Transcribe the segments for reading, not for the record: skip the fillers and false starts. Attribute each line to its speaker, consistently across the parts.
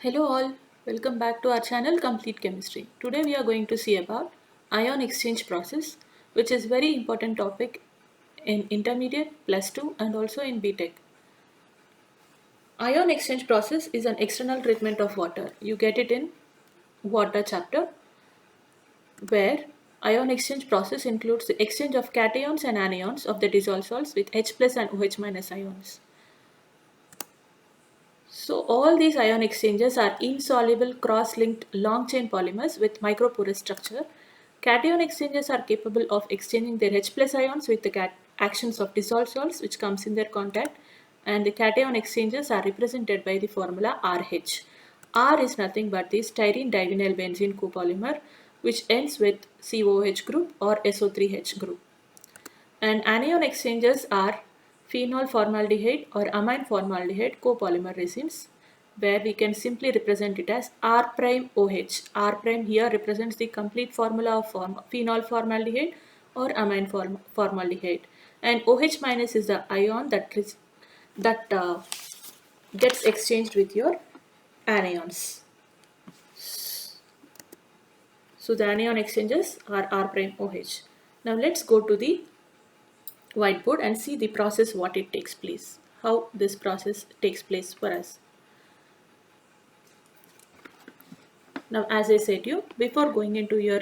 Speaker 1: Hello all, welcome back to our channel Complete Chemistry. Today we are going to see about ion exchange process, which is very important topic in intermediate, plus 2 and also in BTech. Ion exchange process is an external treatment of water. You get it in water chapter, where ion exchange process includes the exchange of cations and anions of the dissolved salts with H plus and OH minus ions. So all these ion exchanges are insoluble cross-linked long-chain polymers with microporous structure. Cation exchanges are capable of exchanging their H plus ions with the actions of dissolved salts which comes in their contact, and the cation exchanges are represented by the formula RH. R is nothing but the styrene divinyl benzene copolymer which ends with COH group or SO3H group. And anion exchanges are phenol formaldehyde or amine formaldehyde copolymer resins, where we can simply represent it as R prime OH. R prime here represents the complete formula of phenol formaldehyde or amine formaldehyde, and OH minus is the ion that gets exchanged with your anions. So the anion exchanges are R prime OH. Now let's go to the whiteboard and see the process, what it takes place, how this process takes place for us. Now as I said you, before going into your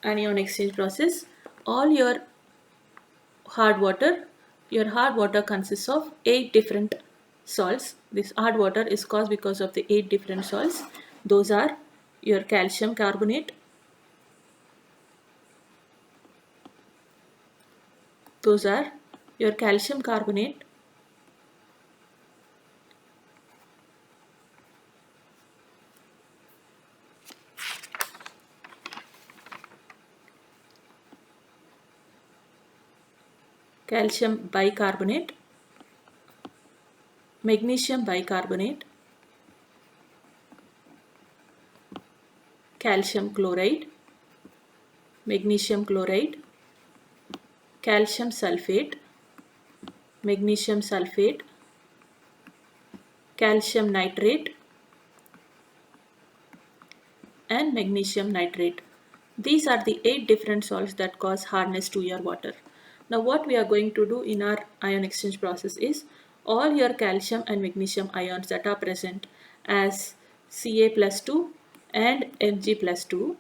Speaker 1: anion exchange process, all your hard water consists of 8 different salts. This hard water is caused because of the 8 different salts. Those are your calcium carbonate, those are your calcium carbonate, calcium bicarbonate, magnesium bicarbonate, calcium chloride, magnesium chloride, calcium sulfate, magnesium sulfate, calcium nitrate, and magnesium nitrate. These are the 8 different salts that cause hardness to your water. Now what we are going to do in our ion exchange process is all your calcium and magnesium ions that are present as Ca plus 2 and Mg plus 2.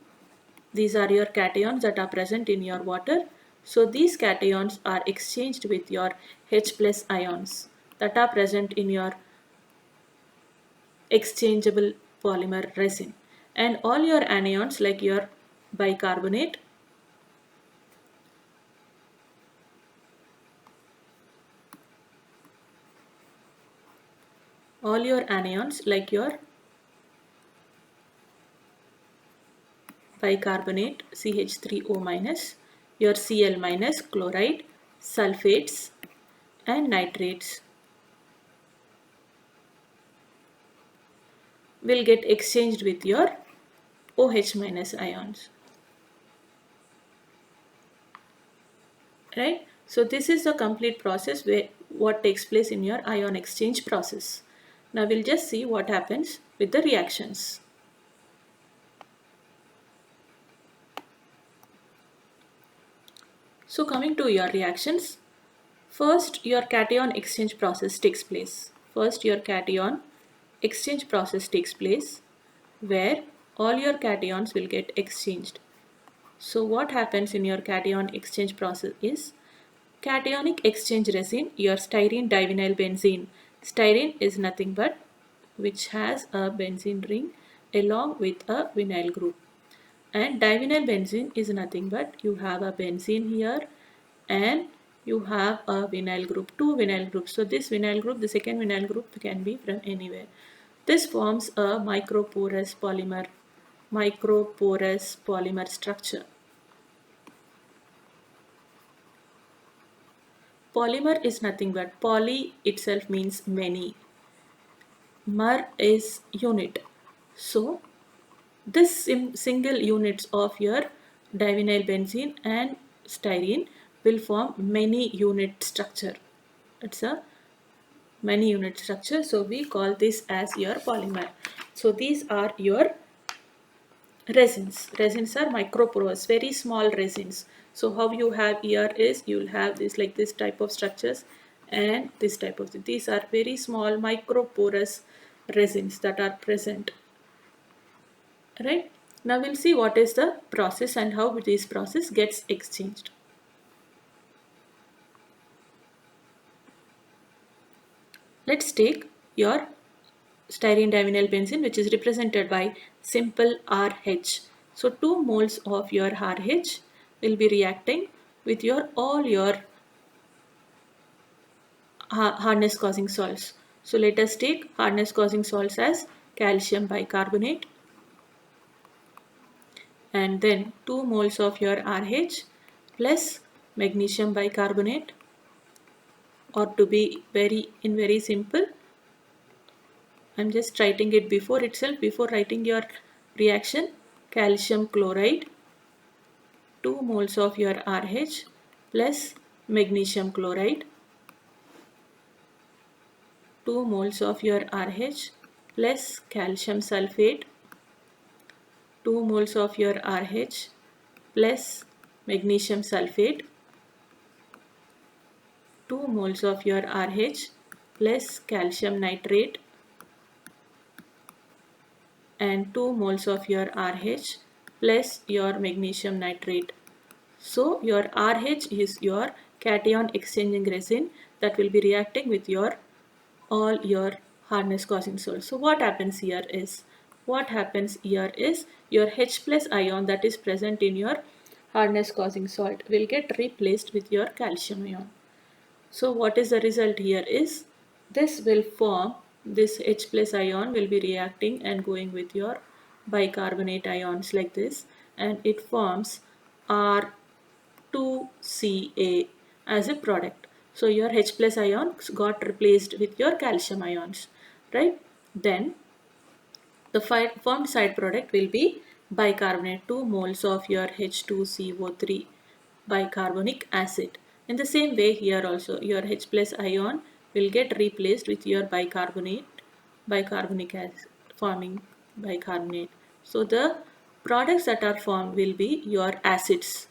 Speaker 1: These are your cations that are present in your water. So these cations are exchanged with your H plus ions that are present in your exchangeable polymer resin, and all your anions like your bicarbonate, all your anions like your bicarbonate CH3O minus, your Cl minus, chloride, sulfates and nitrates will get exchanged with your OH minus ions. Right? So this is the complete process where what takes place in your ion exchange process. Now we'll just see what happens with the reactions. So coming to your reactions, first your cation exchange process takes place. First your cation exchange process takes place where all your cations will get exchanged. So what happens in your cation exchange process is cationic exchange resin, your styrene divinyl benzene. Styrene is nothing but which has a benzene ring along with a vinyl group. And divinyl benzene is nothing but you have a benzene here and you have a vinyl group, two vinyl groups. So this vinyl group, the second vinyl group can be from anywhere. This forms a microporous polymer structure. Polymer is nothing but poly itself means many. Mer is unit. So this single units of your divinyl benzene and styrene will form many unit structure. It's a many unit structure, so we call this as your polymer. So these are your resins. Resins are microporous, very small resins. So how you have here is you will have this like this type of structures and this type of these are very small microporous resins that are present, right? Now we'll see what is the process and how this process gets exchanged. Let's take your styrene divinyl benzene, which is represented by simple RH. So 2 moles of your RH will be reacting with your all your hardness causing salts. So let us take hardness causing salts as calcium bicarbonate and then 2 moles of your RH plus magnesium bicarbonate, or to be very simple, I'm just writing it before itself, before writing your reaction, calcium chloride, 2 moles of your RH plus magnesium chloride, 2 moles of your RH plus calcium sulfate, 2 moles of your RH plus magnesium sulfate, 2 moles of your RH plus calcium nitrate, and 2 moles of your RH plus your magnesium nitrate. So your RH is your cation exchanging resin that will be reacting with your all your hardness causing salts. So what happens here is your H plus ion that is present in your hardness causing salt will get replaced with your calcium ion. So what is the result here is this will form, this H plus ion will be reacting and going with your bicarbonate ions like this, and it forms R2Ca as a product. So your H plus ions got replaced with your calcium ions, right? Then the formed side product will be bicarbonate, 2 moles of your H2CO3 bicarbonic acid. In the same way here also your H plus ion will get replaced with your bicarbonic acid, forming bicarbonate. So the products that are formed will be your acids.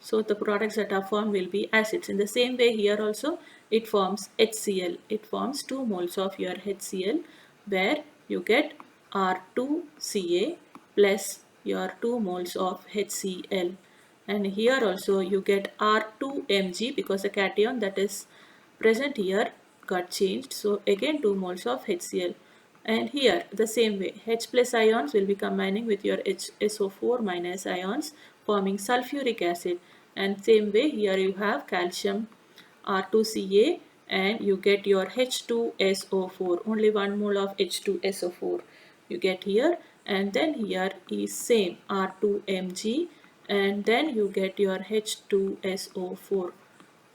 Speaker 1: So the products that are formed will be acids. In the same way here also it forms HCl. It forms 2 moles of your HCl where you get R2Ca plus your 2 moles of HCl. And here also you get R2Mg because the cation that is present here got changed. So again 2 moles of HCl. And here the same way H plus ions will be combining with your HSO4 minus ions forming sulfuric acid, and same way here you have calcium R2Ca and you get your H2SO4, only 1 mole of H2SO4 you get here, and then here is same R2Mg and then you get your H2SO4,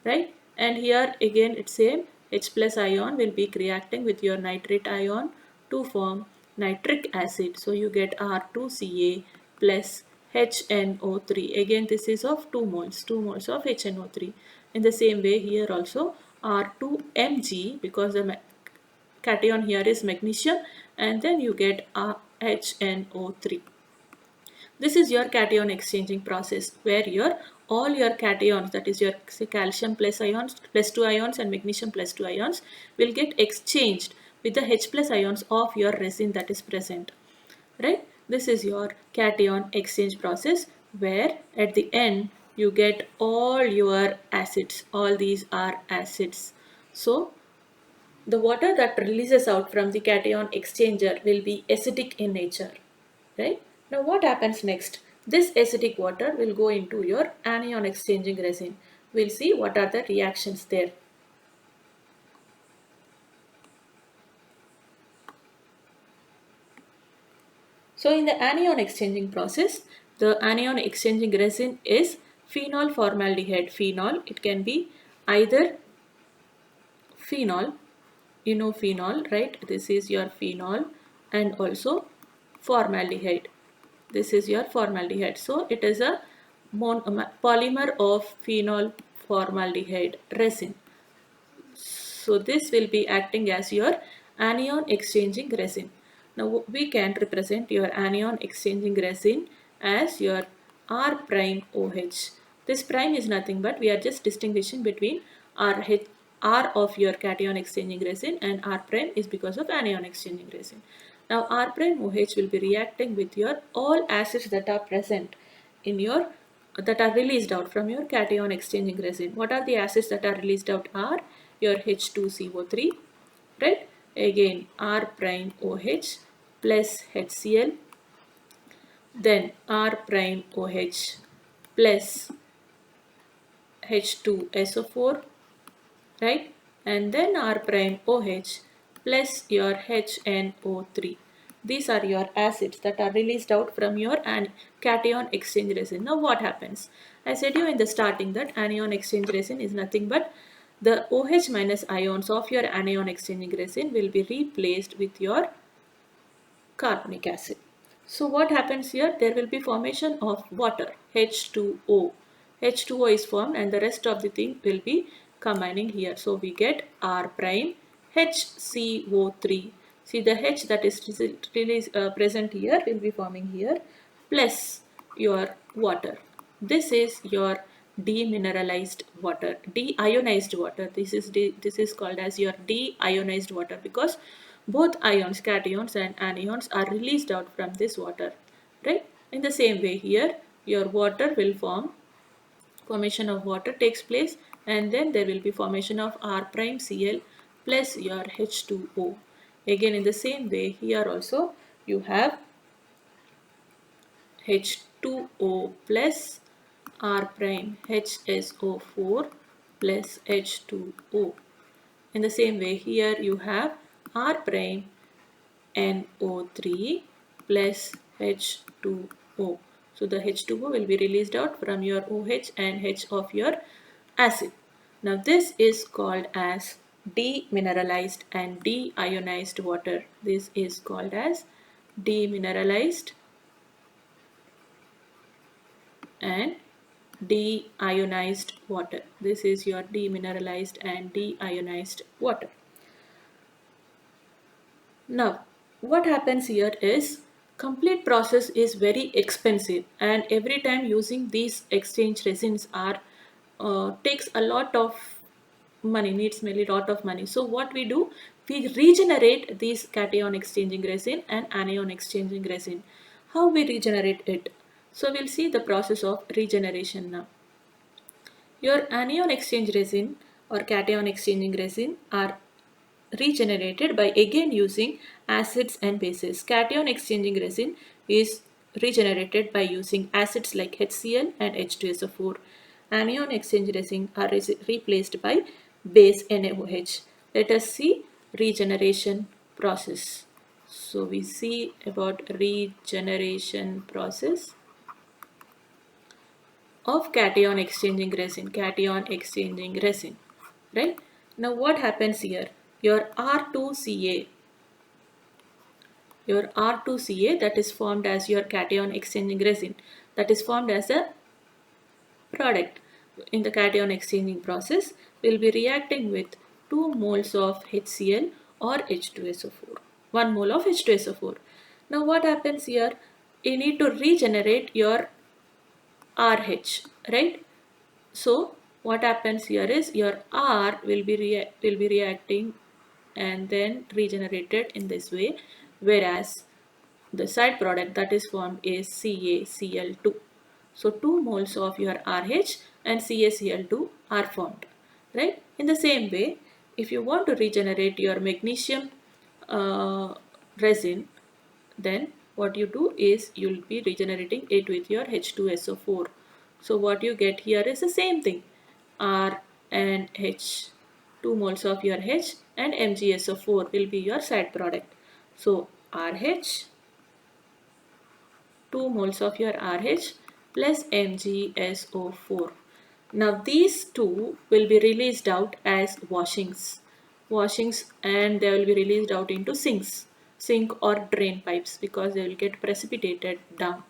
Speaker 1: right? And here again it's same, H plus ion will be reacting with your nitrate ion to form nitric acid. So you get R2Ca plus HNO3. Again this is of 2 moles, 2 moles of HNO3. In the same way here also R2Mg because the cation here is magnesium, and then you get HNO3. This is your cation exchanging process where your all your cations, that is your calcium plus ions plus 2 ions and magnesium plus 2 ions will get exchanged with the H plus ions of your resin that is present, right? This is your cation exchange process where at the end you get all your acids. All these are acids. So the water that releases out from the cation exchanger will be acidic in nature, right? Now what happens next? This acidic water will go into your anion exchanging resin. We'll see what are the reactions there. So in the anion exchanging process, the anion exchanging resin is phenol formaldehyde. Phenol, it can be either phenol, you know phenol, right? This is your phenol, and also formaldehyde. This is your formaldehyde. So it is a polymer of phenol formaldehyde resin. So this will be acting as your anion exchanging resin. Now we can represent your anion exchanging resin as your R prime OH. This prime is nothing but we are just distinguishing between R of your cation exchanging resin and R prime is because of anion exchanging resin. Now R prime OH will be reacting with your all acids that are present in your that are released out from your cation exchanging resin. What are the acids that are released out are your H2CO3, right? Again R prime OH plus HCl, then R prime OH plus H2SO4, right? And then R prime OH plus your HNO3. These are your acids that are released out from your cation exchange resin. Now what happens? I said you in the starting that anion exchange resin is nothing but the OH minus ions of your anion exchanging resin will be replaced with your carbonic acid. So what happens here? There will be formation of water, H2O. H2O is formed and the rest of the thing will be combining here. So we get R prime HCO3. See the H that is present here will be forming here plus your water. This is your demineralized water, deionized water. This is called as your deionized water because both ions, cations and anions are released out from this water, right? In the same way here, your water will formation of water takes place and then there will be formation of R prime Cl plus your H2O. Again in the same way here also you have H2O plus R prime HSO4 plus H2O. In the same way here you have R prime NO3 plus H2O. So the H2O will be released out from your OH and H of your acid. Now this is called as demineralized and deionized water. This is called as demineralized and deionized water. This is your demineralized and deionized water. Now, what happens here is complete process is very expensive and every time using these exchange resins are takes a lot of money, needs a lot of money. So what we do, we regenerate these cation exchanging resin and anion exchanging resin. How we regenerate it? So we'll see the process of regeneration now. Your anion exchange resin or cation exchanging resin are regenerated by again using acids and bases. Cation exchanging resin is regenerated by using acids like HCl and H2SO4. Anion exchange resin are replaced by base NaOH. Let us see regeneration process. So we see about regeneration process of cation exchanging resin, right? Now what happens here? Your R2Ca that is formed as your cation exchanging resin, that is formed as a product in the cation exchanging process, will be reacting with 2 moles of HCl or H2SO4, 1 mole of H2SO4. Now what happens here? You need to regenerate your RH, right? So what happens here is your R will be reacting and then regenerated in this way, whereas the side product that is formed is CaCl2. So 2 moles of your RH and CaCl2 are formed, right? In the same way, if you want to regenerate your magnesium resin, then what you do is you'll be regenerating it with your H2SO4. So what you get here is the same thing, R and H, 2 moles of your H and MgSO4 will be your side product. So RH, 2 moles of your RH plus MgSO4. Now these two will be released out as washings and they will be released out into sink or drain pipes because they will get precipitated down,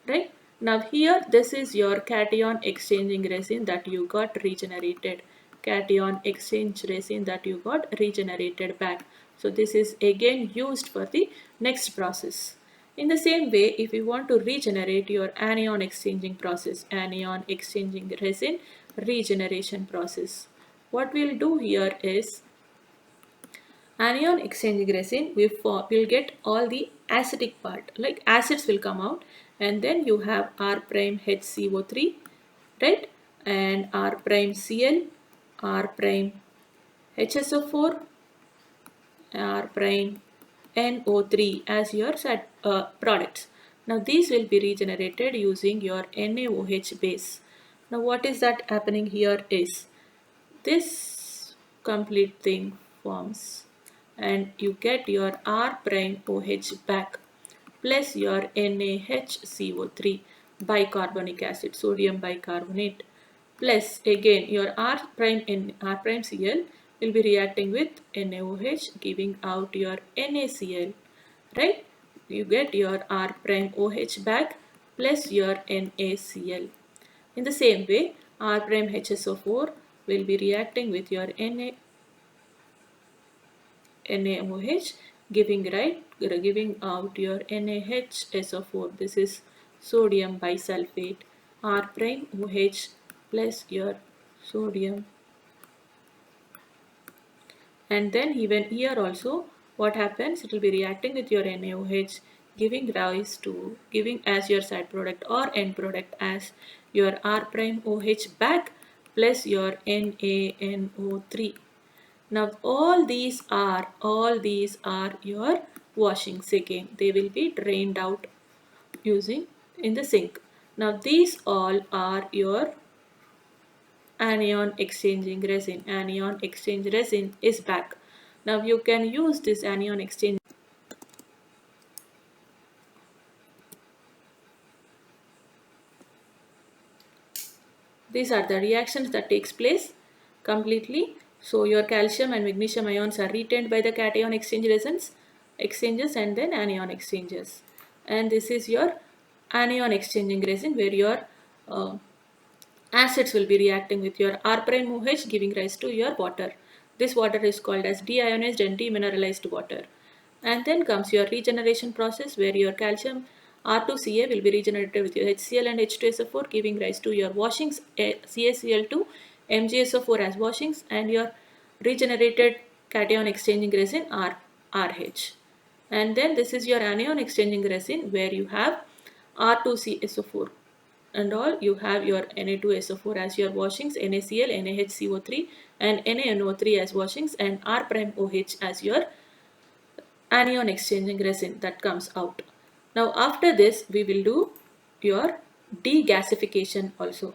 Speaker 1: right? Now here this is your cation exchanging resin that you got regenerated, cation exchange resin that you got regenerated back So this is again used for the next process. In the same way, if you want to regenerate your anion exchanging process, anion exchanging resin regeneration process, what we'll do here is anion exchanging resin, we'll get all the acidic part, like acids will come out, and then you have R prime HCO3, right? And R prime Cl, R prime HSO4, R prime NO3 as your products. Now these will be regenerated using your NaOH base. Now what is that happening here is this complete thing forms and you get your R prime OH back plus your NaHCO3 bicarbonic acid, sodium bicarbonate, plus again your R prime Cl will be reacting with NaOH giving out your NaCl, right? You get your R prime OH back plus your NaCl. In the same way, R prime HSO4 will be reacting with your NaOH giving out your NaHSO4. This is sodium bisulfate. R prime OH plus your sodium. And then even here also what happens, it will be reacting with your NaOH giving as your side product or end product as your R prime OH back plus your NaNO3. Now all these are your washings again. They will be drained out using in the sink. Now these all are your anion exchanging resin. Anion exchange resin is back. Now you can use this anion exchange. These are the reactions that takes place completely. So your calcium and magnesium ions are retained by the cation exchanges and then anion exchanges. And this is your anion exchanging resin where your acids will be reacting with your R prime OH giving rise to your water. This water is called as deionized and demineralized water. And then comes your regeneration process where your calcium R2Ca will be regenerated with your HCl and H2SO4 giving rise to your washings CaCl2, MgSO4 as washings and your regenerated cation exchanging resin RH. And then this is your anion exchanging resin where you have R2CSO4 and all. You have your Na2SO4 as your washings, NaCl, NaHCO3 and NaNO3 as washings and R prime OH as your anion exchanging resin that comes out. Now after this we will do your degasification also.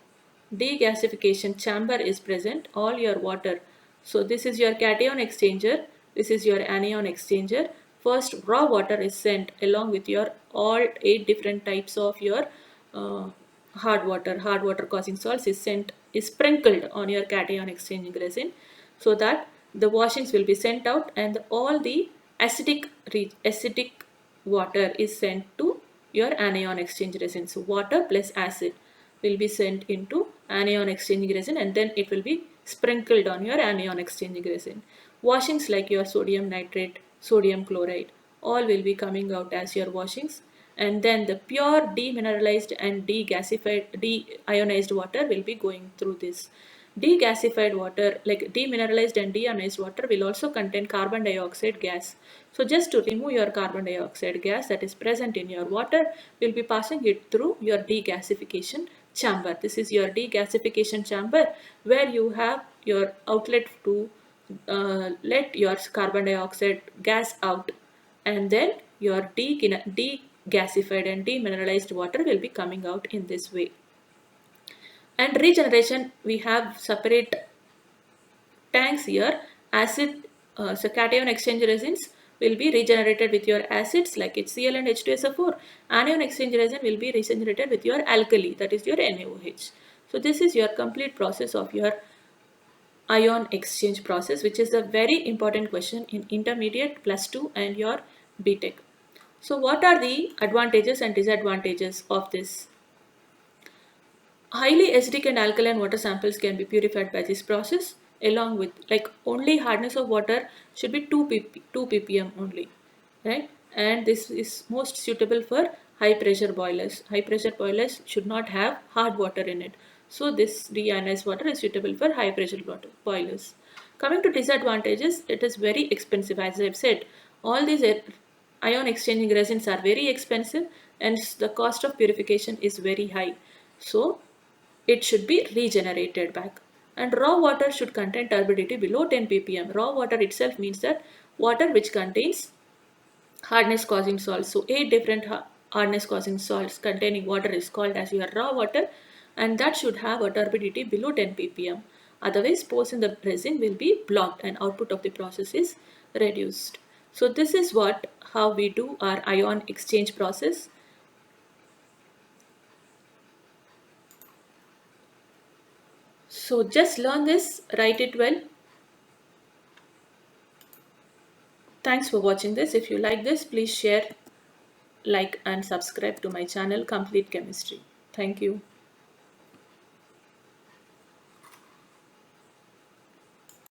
Speaker 1: Degasification chamber is present, all your water. So this is your cation exchanger, this is your anion exchanger. First raw water is sent along with your all 8 different types of your uh, hard water causing salts is sprinkled on your cation exchanging resin so that the washings will be sent out and all the acidic water is sent to your anion exchange resin. So water plus acid will be sent into anion exchanging resin and then it will be sprinkled on your anion exchanging resin. Washings like your sodium nitrate, sodium chloride, all will be coming out as your washings and then the pure demineralized and deionized water will be going through this. Degasified water, like demineralized and deionized water, will also contain carbon dioxide gas. So just to remove your carbon dioxide gas that is present in your water, we'll be passing it through your degasification chamber. This is your degasification chamber where you have your outlet to let your carbon dioxide gas out and then your degasified and demineralized water will be coming out in this way. And regeneration, we have separate tanks here. So cation exchange resins will be regenerated with your acids like HCl and H2SO4. Anion exchange resin will be regenerated with your alkali, that is your NaOH. So this is your complete process of your ion exchange process, which is a very important question in intermediate, +2 and your BTech. So what are the advantages and disadvantages of this? Highly acidic and alkaline water samples can be purified by this process. along with, like, only hardness of water should be 2 ppm only, right? And this is most suitable for high pressure boilers. High pressure boilers should not have hard water in it. So this deionized water is suitable for high pressure water boilers. Coming to disadvantages, it is very expensive. As I've said, all these ion exchanging resins are very expensive and the cost of purification is very high. So it should be regenerated back. And raw water should contain turbidity below 10 ppm. Raw water itself means that water which contains hardness causing salts. So 8 different hardness causing salts containing water is called as your raw water, and that should have a turbidity below 10 ppm. Otherwise, pores in the resin will be blocked and output of the process is reduced. So this is how we do our ion exchange process. So just learn this, write it well. Thanks for watching this. If you like this, please share, like and subscribe to my channel Complete Chemistry. Thank you.